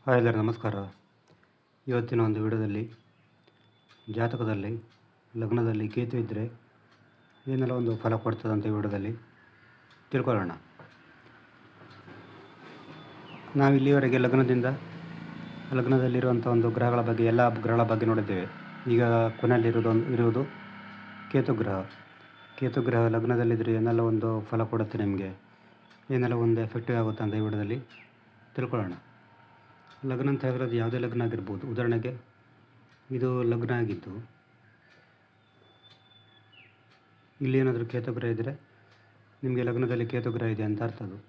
Hi ಎಲ್ಲರೂ ನಮಸ್ಕಾರ. ಇವತ್ತಿನ ಒಂದು ವಿಡಿಯೋದಲ್ಲಿ ಜಾತಕದಲ್ಲಿ ಲಗ್ನದಲ್ಲಿ ಕೇತು ಇದ್ದರೆ ಏನೆಲ್ಲ ಒಂದು ಫಲ ಕೊಡ್ತದಂತ ಈ ವಿಡಿಯೋದಲ್ಲಿ ತಿಳ್ಕೊಳ್ಳೋಣ. ನಾವು ಇಲ್ಲಿವರೆಗೆ ಲಗ್ನದಲ್ಲಿರುವಂಥ ಒಂದು ಗ್ರಹಗಳ ಬಗ್ಗೆ ಎಲ್ಲ ಗ್ರಹಗಳ ಬಗ್ಗೆ ನೋಡಿದ್ದೇವೆ. ಈಗ ಇರುವುದು ಕೇತು ಗ್ರಹ. ಕೇತು ಗ್ರಹ ಲಗ್ನದಲ್ಲಿದ್ದರೆ ಏನೆಲ್ಲ ಒಂದು ಫಲ ಕೊಡುತ್ತೆ, ನಿಮಗೆ ಏನೆಲ್ಲ ಒಂದು ಎಫೆಕ್ಟಿವ್ ಆಗುತ್ತೆ ಅಂತ ಈ ವಿಡಿಯೋದಲ್ಲಿ ತಿಳ್ಕೊಳ್ಳೋಣ. ಲಗ್ನ ಅಂತ ಹೇಳಿದ್ರೆ ಅದು ಯಾವುದೇ ಲಗ್ನ ಆಗಿರ್ಬೋದು. ಉದಾಹರಣೆಗೆ ಇದು ಲಗ್ನ ಆಗಿದ್ದು ಇಲ್ಲಿ ಏನಾದರೂ ಕೇತುಗ್ರಹ ಇದ್ದರೆ ನಿಮಗೆ ಲಗ್ನದಲ್ಲಿ ಕೇತುಗ್ರಹ ಇದೆ ಅಂತ ಅರ್ಥ. ಅದು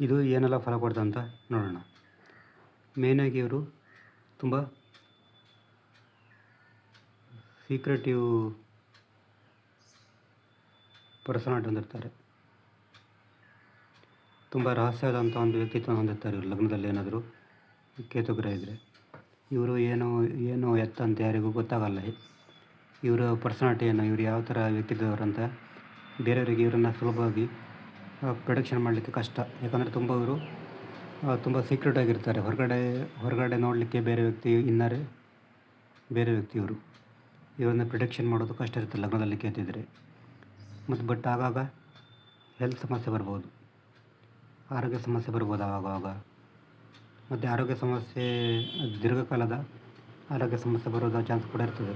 ಇದು ಏನೆಲ್ಲ ಫಲ ಕೊಡ್ತಂತ ನೋಡೋಣ. ಮೇಯ್ನಾಗಿ ಇವರು ತುಂಬ ಸೀಕ್ರೆಟಿವ್ ಪರ್ಸನಾಲಿಟಿ ಹೊಂದಿರ್ತಾರೆ. ತುಂಬ ರಹಸ್ಯವಾದಂಥ ಒಂದು ವ್ಯಕ್ತಿತ್ವ ಹೊಂದಿರ್ತಾರೆ ಇವರು ಲಗ್ನದಲ್ಲಿ ಏನಾದರೂ ಕೇತುಗ್ರಹ ಇದ್ದರೆ. ಇವರು ಏನು ಎತ್ತ ಅಂತ ಯಾರಿಗೂ ಗೊತ್ತಾಗಲ್ಲ. ಇವರ ಪರ್ಸನಾಲಿಟಿ ಇವರು ಯಾವ ಥರ ವ್ಯಕ್ತಿತ್ವದವರು ಅಂತ ಬೇರೆಯವರಿಗೆ ಇವರನ್ನು ಸುಲಭವಾಗಿ ಪ್ರೊಡಕ್ಷನ್ ಮಾಡಲಿಕ್ಕೆ ಕಷ್ಟ. ಯಾಕಂದರೆ ಇವರು ತುಂಬ ಸೀಕ್ರೆಟ್ ಆಗಿರ್ತಾರೆ. ಹೊರಗಡೆ ನೋಡಲಿಕ್ಕೆ ಬೇರೆ ವ್ಯಕ್ತಿ, ಇನ್ನರೇ ಬೇರೆ ವ್ಯಕ್ತಿ. ಇವರನ್ನ ಪ್ರೊಡಕ್ಷನ್ ಮಾಡೋದು ಕಷ್ಟ ಇರುತ್ತೆ ಲಗ್ನದಲ್ಲಿ ಕೇತಿದ್ರೆ. ಬಟ್ ಆಗಾಗ ಹೆಲ್ತ್ ಸಮಸ್ಯೆ ಬರ್ಬೋದು, ಆರೋಗ್ಯ ಸಮಸ್ಯೆ ಬರ್ಬೋದು ಆವಾಗ. ಮತ್ತು ಆರೋಗ್ಯ ಸಮಸ್ಯೆ ದೀರ್ಘಕಾಲದ ಆರೋಗ್ಯ ಸಮಸ್ಯೆ ಬರೋದ ಚಾನ್ಸ್ ಕೂಡ ಇರ್ತದೆ.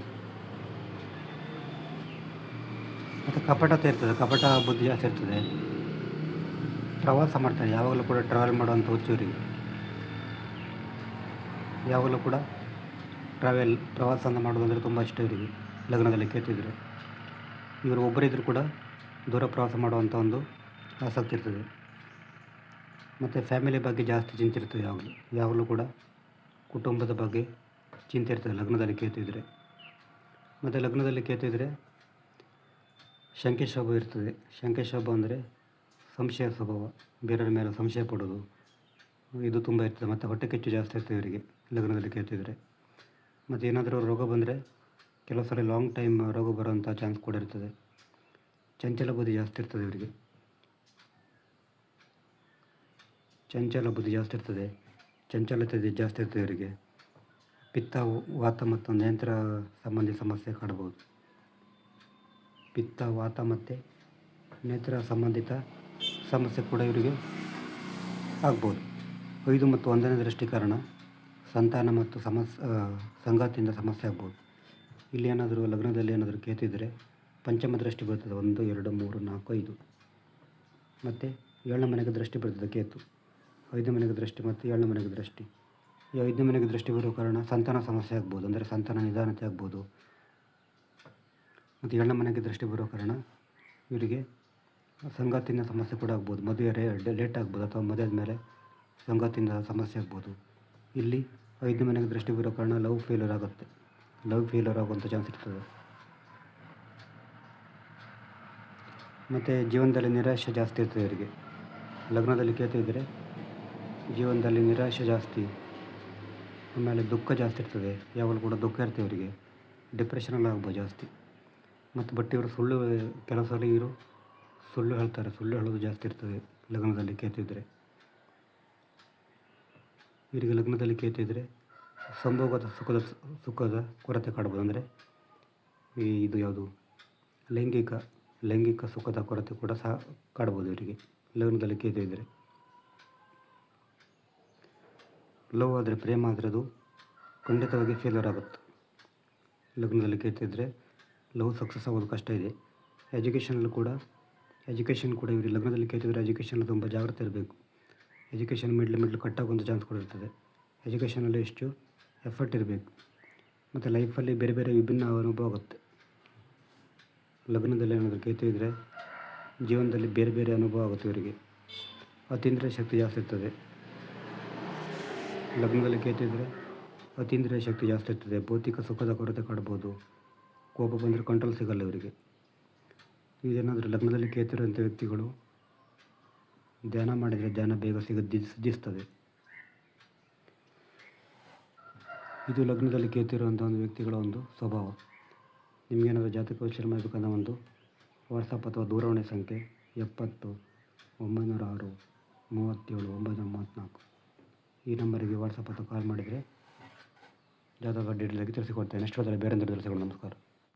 ಮತ್ತು ಕಪಟತೆ ಇರ್ತದೆ, ಕಪಟ ಬುದ್ಧಿ ಜಾಸ್ತಿ ಇರ್ತದೆ. ಪ್ರವಾಸ ಮಾಡ್ತಾರೆ, ಯಾವಾಗಲೂ ಕೂಡ ಟ್ರಾವೆಲ್ ಮಾಡುವಂಥ ಹುಚ್ಚೂರಿಗೆ. ಯಾವಾಗಲೂ ಕೂಡ ಪ್ರವಾಸ ಅಂತ ಮಾಡೋದಂದರೆ ತುಂಬ ಇಷ್ಟ ಇವರಿಗೆ ಲಗ್ನದಲ್ಲಿ ಕೇತಿದ್ರೆ. ಇವರು ಒಬ್ಬರಿದ್ದರೂ ಕೂಡ ದೂರ ಪ್ರವಾಸ ಮಾಡುವಂಥ ಒಂದು ಆಸಕ್ತಿ ಇರ್ತದೆ. ಮತ್ತು ಫ್ಯಾಮಿಲಿ ಬಗ್ಗೆ ಜಾಸ್ತಿ ಚಿಂತೆ ಇರ್ತದೆ. ಯಾವಾಗಲೂ ಕೂಡ ಕುಟುಂಬದ ಬಗ್ಗೆ ಚಿಂತೆ ಇರ್ತದೆ ಲಗ್ನದಲ್ಲಿ ಕೇತಿದ್ರೆ. ಮತ್ತು ಲಗ್ನದಲ್ಲಿ ಕೇತಿದ್ರೆ ಶಂಖ್ಯಶೋಭ ಇರ್ತದೆ. ಶಂಖ್ಯಶೋಭ ಅಂದರೆ ಸಂಶಯ ಸ್ವಭಾವ, ಬೇರೆಯವ್ರ ಮೇಲೆ ಸಂಶಯ ಪಡೋದು, ಇದು ತುಂಬ ಇರ್ತದೆ. ಮತ್ತು ಹೊಟ್ಟೆ ಕಿಚ್ಚು ಜಾಸ್ತಿ ಇರ್ತದೆ ಇವರಿಗೆ ಲಗ್ನದಲ್ಲಿ ಕೇತಿದ್ರೆ. ಮತ್ತು ಏನಾದರೂ ರೋಗ ಬಂದರೆ ಕೆಲವು ಸಲ ಲಾಂಗ್ ಟೈಮ್ ರೋಗ ಬರುವಂಥ ಚಾನ್ಸ್ ಕೂಡ ಇರ್ತದೆ. ಚಂಚಲ ಬುದ್ಧಿ ಜಾಸ್ತಿ ಇರ್ತದೆ ಇವರಿಗೆ. ಚಂಚಲತೆ ಜಾಸ್ತಿ ಇರ್ತದೆ ಇವರಿಗೆ. ಪಿತ್ತ, ವಾತ ಮತ್ತು ನೇತ್ರ ಸಂಬಂಧಿ ಸಮಸ್ಯೆ ಕಾಡ್ಬೋದು. ಪಿತ್ತ, ವಾತ ಮತ್ತು ನೇತ್ರ ಸಂಬಂಧಿತ ಸಮಸ್ಯೆ ಕೂಡ ಇವರಿಗೆ ಆಗ್ಬೋದು. 5 ಮತ್ತು 1ನೇ ದೃಷ್ಟಿ ಕಾರಣ ಸಂತಾನ ಮತ್ತು ಸಂಗಾತಿಯಿಂದ ಸಮಸ್ಯೆ ಆಗ್ಬೋದು. ಇಲ್ಲಿ ಏನಾದರೂ ಲಗ್ನದಲ್ಲಿ ಏನಾದರೂ ಕೇತಿದ್ರೆ ಪಂಚಮ ದೃಷ್ಟಿ ಬರ್ತದೆ. 1, 2, 3, 4, 5. ಮತ್ತು 7ನೇ ಮನೆಗೆ ದೃಷ್ಟಿ ಬರ್ತದೆ ಕೇತು. 5ನೇ ಮನೆಗೆ ದೃಷ್ಟಿ ಮತ್ತು 7ನೇ ಮನೆಗೆ ದೃಷ್ಟಿ. ಈ 5ನೇ ಮನೆಗೆ ದೃಷ್ಟಿ ಬರೋ ಕಾರಣ ಸಂತಾನ ಸಮಸ್ಯೆ ಆಗ್ಬೋದು, ಅಂದರೆ ಸಂತಾನ ನಿಧಾನತೆ ಆಗ್ಬೋದು. ಮತ್ತು 7ನೇ ಮನೆಗೆ ದೃಷ್ಟಿ ಬರೋ ಕಾರಣ ಇವರಿಗೆ ಸಂಗಾತಿಯಿಂದ ಸಮಸ್ಯೆ ಕೂಡ ಆಗ್ಬೋದು. ಮದುವೆ ಲೇಟ್ ಆಗ್ಬೋದು, ಅಥವಾ ಮದುವೆ ಮೇಲೆ ಸಂಗಾತಿಯಿಂದ ಸಮಸ್ಯೆ ಆಗ್ಬೋದು. ಇಲ್ಲಿ 5ನೇ ಮನೆಗೆ ದೃಷ್ಟಿ ಬರೋ ಕಾರಣ ಲವ್ ಫೇಲ್ಯೂರ್ ಆಗುವಂಥ ಚಾನ್ಸ್ ಇರ್ತದೆ. ಮತ್ತು ಜೀವನದಲ್ಲಿ ನಿರಾಶೆ ಜಾಸ್ತಿ ಇರ್ತದೆ ಇವರಿಗೆ. ಲಗ್ನದಲ್ಲಿ ಕೇತು ಇದ್ದರೆ ಜೀವನದಲ್ಲಿ ನಿರಾಶೆ ಜಾಸ್ತಿ, ಆಮೇಲೆ ದುಃಖ ಜಾಸ್ತಿ ಇರ್ತದೆ. ಯಾವಾಗಲೂ ಕೂಡ ದುಃಖ ಇರ್ತದೆ ಇವರಿಗೆ. ಡಿಪ್ರೆಷನಲ್ಲಿ ಆಗ್ಬೋದು ಜಾಸ್ತಿ. ಬಟ್ ಇವರು ಕೆಲವು ಸಲ ಇವರು ಸುಳ್ಳು ಹೇಳ್ತಾರೆ. ಸುಳ್ಳು ಹೇಳೋದು ಜಾಸ್ತಿ ಇರ್ತದೆ ಲಗ್ನದಲ್ಲಿ ಕೇತು ಇದ್ದರೆ. ಇವರಿಗೆ ಲಗ್ನದಲ್ಲಿ ಕೇತು ಇದ್ದರೆ ಸಂಭೋಗದ ಸುಖದ ಕೊರತೆ ಕಾಡ್ಬೋದು. ಅಂದರೆ ಇದು ಯಾವುದು ಲೈಂಗಿಕ ಸುಖದ ಕೊರತೆ ಕೂಡ ಸಹ ಕಾಡ್ಬೋದು ಇವರಿಗೆ ಲಗ್ನದಲ್ಲಿ ಕೇತು ಇದ್ದರೆ. ಲವ್ ಆದರೆ, ಪ್ರೇಮ ಆದರೆ ಅದು ಖಂಡಿತವಾಗಿ ಫೇಲ್ಯೂರ್ ಆಗುತ್ತೆ. ಲಗ್ನದಲ್ಲಿ ಕೇತು ಇದ್ದರೆ ಲವ್ ಸಕ್ಸಸ್ ಆಗೋದು ಕಷ್ಟ ಇದೆ. ಎಜುಕೇಷನ್ ಕೂಡ ಇವರಿಗೆ ಲಗ್ನದಲ್ಲಿ ಕೇತು ಇದ್ದರೆ ಎಜುಕೇಷನ್ ತುಂಬ ಜಾಗ್ರತೆ ಇರಬೇಕು. ಎಜುಕೇಷನ್ ಮಿಡ್ಲ್ ಕಟ್ಟಾಗುವಂಥ ಚಾನ್ಸ್ ಕೂಡ ಇರ್ತದೆ. ಎಜುಕೇಷನಲ್ಲಿ ಎಷ್ಟು ಎಫರ್ಟ್ ಇರಬೇಕು. ಮತ್ತು ಲೈಫಲ್ಲಿ ಬೇರೆ ಬೇರೆ ವಿಭಿನ್ನ ಅನುಭವ ಆಗುತ್ತೆ. ಲಗ್ನದಲ್ಲಿ ಏನಾದರೂ ಕೇತು ಇದ್ದರೆ ಜೀವನದಲ್ಲಿ ಬೇರೆ ಬೇರೆ ಅನುಭವ ಆಗುತ್ತೆ ಇವರಿಗೆ. ಅತೀಂದ್ರಿಯ ಶಕ್ತಿ ಜಾಸ್ತಿ ಇರ್ತದೆ. ಲಗ್ನದಲ್ಲಿ ಕೇತು ಇದ್ದರೆ ಅತೀಂದ್ರಿಯ ಶಕ್ತಿ ಜಾಸ್ತಿ ಇರ್ತದೆ. ಭೌತಿಕ ಸುಖದ ಕೊರತೆ ಕಾಡ್ಬೋದು. ಕೋಪ ಬಂದರೆ ಕಂಟ್ರೋಲ್ ಸಿಗಲ್ಲ ಇವರಿಗೆ. ಇದೇನಾದರೂ ಲಗ್ನದಲ್ಲಿ ಕೇತು ಇರುವಂಥ ವ್ಯಕ್ತಿಗಳು ಧ್ಯಾನ ಮಾಡಿದರೆ ಧ್ಯಾನ ಬೇಗ ಸಿದ್ಧಿಸ್ತದೆ. ಇದು ಲಗ್ನದಲ್ಲಿ ಕೇತು ಇರುವಂಥ ಒಂದು ವ್ಯಕ್ತಿಗಳ ಒಂದು ಸ್ವಭಾವ. ನಿಮಗೇನಾದರೂ ಜಾತಕ ವಿಶ್ಲೇಷಣೆ ಮಾಡಬೇಕಂದ್ರೆ ಒಂದು ವಾಟ್ಸಪ್ ಅಥವಾ ದೂರವಾಣಿ ಸಂಖ್ಯೆ 70 906 37 934 ಈ ನಂಬರಿಗೆ ವಾಟ್ಸಪ್ ಅಥವಾ ಕಾಲ್ ಮಾಡಿದರೆ ಜಾತಕ ಡೀಟೇಲಾಗಿ ತಿಳಿಸಿಕೊಡ್ತೇನೆ. ನೆಕ್ಸ್ಟ್ ಹೋದರೆ ಬೇರೆ ತಿಳಿಸಿಕೊಡಿ. ನಮಸ್ಕಾರ.